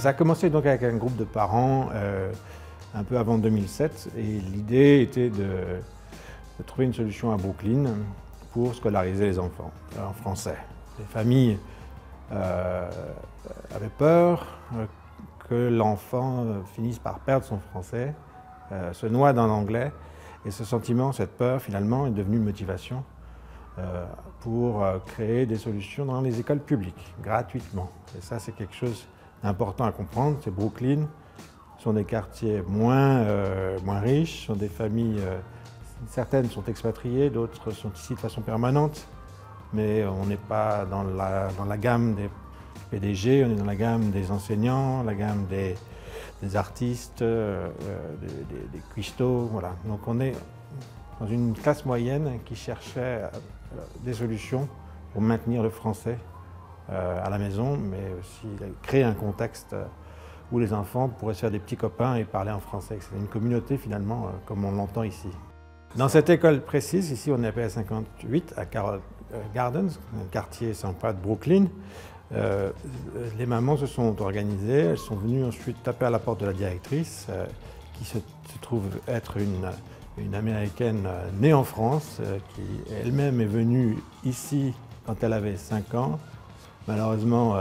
Ça a commencé donc avec un groupe de parents un peu avant 2007 et l'idée était de trouver une solution à Brooklyn pour scolariser les enfants en français. Les familles avaient peur que l'enfant finisse par perdre son français, se noie dans l'anglais, et ce sentiment, cette peur finalement est devenue une motivation pour créer des solutions dans les écoles publiques, gratuitement. Et ça, c'est quelque chose d'important à comprendre. C'est Brooklyn, ce sont des quartiers moins riches, ce sont des familles, certaines sont expatriées, d'autres sont ici de façon permanente, mais on n'est pas dans la gamme des PDG, on est dans la gamme des enseignants, la gamme des artistes, des cuistots, voilà. Donc on est dans une classe moyenne qui cherchait des solutions pour maintenir le français à la maison, mais aussi créer un contexte où les enfants pourraient se faire des petits copains et parler en français. C'est une communauté finalement comme on l'entend ici. Dans cette école précise, ici on est à PA 58, à Carroll Gardens, un quartier sympa de Brooklyn. Les mamans se sont organisées, elles sont venues ensuite taper à la porte de la directrice, qui se trouve être une Américaine née en France, qui elle-même est venue ici quand elle avait 5 ans. Malheureusement,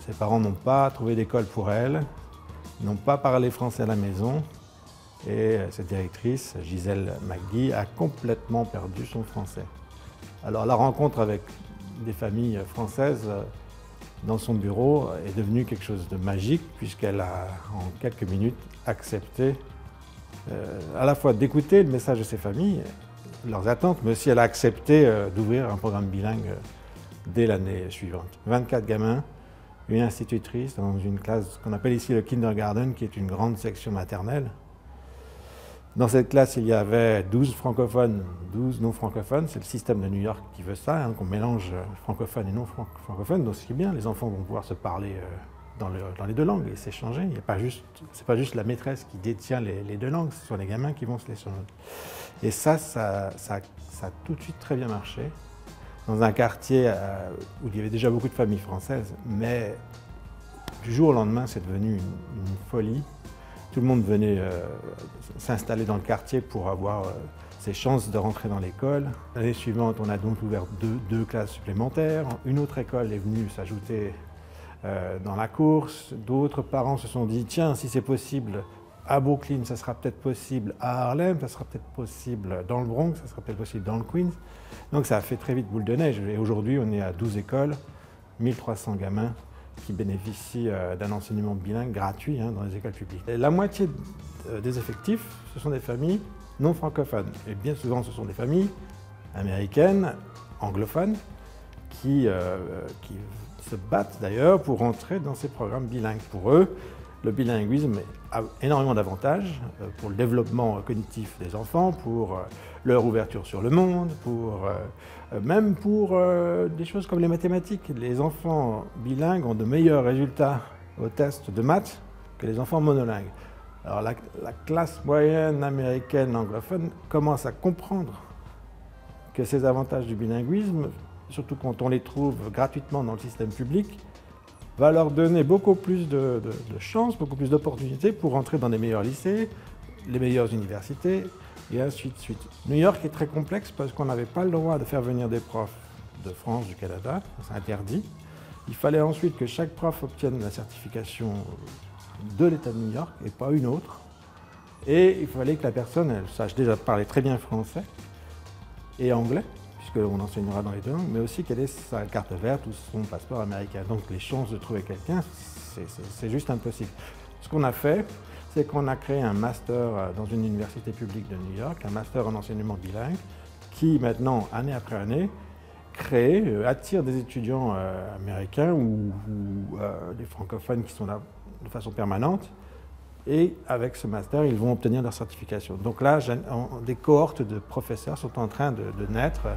ses parents n'ont pas trouvé d'école pour elle, n'ont pas parlé français à la maison, et cette directrice, Gisèle McGee, a complètement perdu son français. Alors la rencontre avec des familles françaises dans son bureau est devenue quelque chose de magique, puisqu'elle a en quelques minutes accepté à la fois d'écouter le message de ces familles, leurs attentes, mais aussi elle a accepté d'ouvrir un programme bilingue dès l'année suivante. 24 gamins, une institutrice dans une classe qu'on appelle ici le kindergarten, qui est une grande section maternelle. Dans cette classe, il y avait 12 francophones, 12 non francophones. C'est le système de New York qui veut ça, qu'on mélange francophones et non francophones. Donc ce qui est bien, les enfants vont pouvoir se parler dans les deux langues et s'échanger. C'est pas juste la maîtresse qui détient les deux langues, ce sont les gamins qui vont se l'échanger. Et ça a tout de suite très bien marché. Dans un quartier où il y avait déjà beaucoup de familles françaises, mais du jour au lendemain, c'est devenu une folie. Tout le monde venait s'installer dans le quartier pour avoir ses chances de rentrer dans l'école. L'année suivante, on a donc ouvert deux classes supplémentaires. Une autre école est venue s'ajouter dans la course. D'autres parents se sont dit, tiens, si c'est possible à Brooklyn, ça sera peut-être possible à Harlem, ça sera peut-être possible dans le Bronx, ça sera peut-être possible dans le Queens. Donc ça a fait très vite boule de neige. Et aujourd'hui, on est à 12 écoles, 1300 gamins qui bénéficient d'un enseignement bilingue gratuit dans les écoles publiques. Et la moitié des effectifs, ce sont des familles non francophones. Et bien souvent, ce sont des familles américaines, anglophones, qui se battent d'ailleurs pour entrer dans ces programmes bilingues. Pour eux, le bilinguisme a énormément d'avantages pour le développement cognitif des enfants, pour leur ouverture sur le monde, même pour des choses comme les mathématiques. Les enfants bilingues ont de meilleurs résultats aux tests de maths que les enfants monolingues. Alors la classe moyenne américaine anglophone commence à comprendre que ces avantages du bilinguisme, surtout quand on les trouve gratuitement dans le système public, va leur donner beaucoup plus de chances, beaucoup plus d'opportunités pour entrer dans les meilleurs lycées, les meilleures universités, et ainsi de suite. New York est très complexe parce qu'on n'avait pas le droit de faire venir des profs de France, du Canada, c'est interdit. Il fallait ensuite que chaque prof obtienne la certification de l'État de New York et pas une autre. Et il fallait que la personne elle sache déjà parler très bien français et anglais, puisqu'on enseignera dans les deux langues, mais aussi qu'elle ait sa carte verte ou son passeport américain. Donc les chances de trouver quelqu'un, c'est juste impossible. Ce qu'on a fait, c'est qu'on a créé un master dans une université publique de New York, un master en enseignement bilingue, qui maintenant, année après année, attire des étudiants américains ou des francophones qui sont là de façon permanente. Et avec ce master, ils vont obtenir leur certification. Donc là, des cohortes de professeurs sont en train de naître.